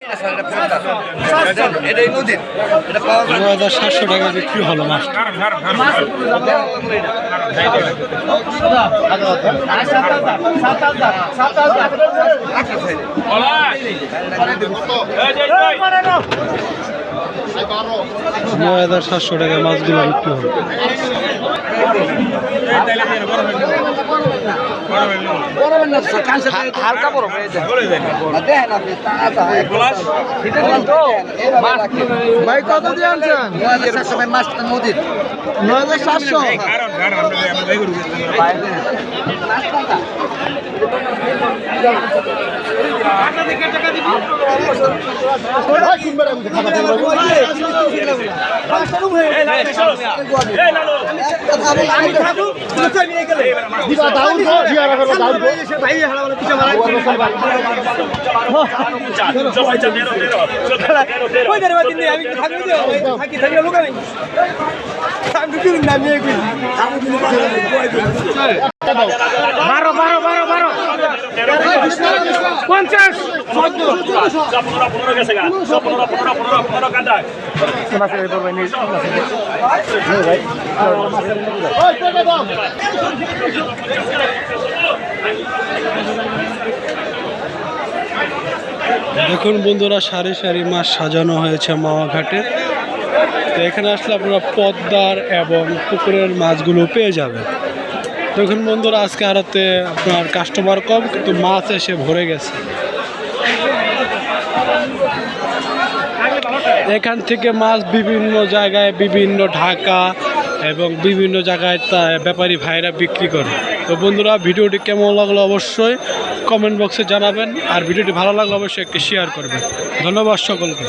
$9,700 টাকা বিক্রি হলো মাছ। $9,700 মাছগুলো বিক্রি হলো। হালকা বড় ভাই কত দিয়ে আনছেন? 9,700 মাছটা নদীর 9,700। বারো 50 দেখুন বন্ধুরা, সারি সারি মাছ সাজানো হয়েছে মাওয়া ঘাটে। তো এখানে আসলে আপনারা পদ্মার এবং পুকুরের মাছগুলো পেয়ে যাবেন। দেখুন বন্ধুরা, আজকে আড়তে আপনার কাস্টমার কম, কিন্তু মাছ এসে ভরে গেছে। এখান থেকে মাছ বিভিন্ন জায়গায়, বিভিন্ন ঢাকা এবং বিভিন্ন জায়গায় ব্যাপারী ভাইরা বিক্রি করে। তো বন্ধুরা, ভিডিওটি কেমন লাগলো অবশ্যই কমেন্ট বক্সে জানাবেন, আর ভিডিওটি ভালো লাগলে অবশ্যই একটি শেয়ার করবেন। ধন্যবাদ সকলকে।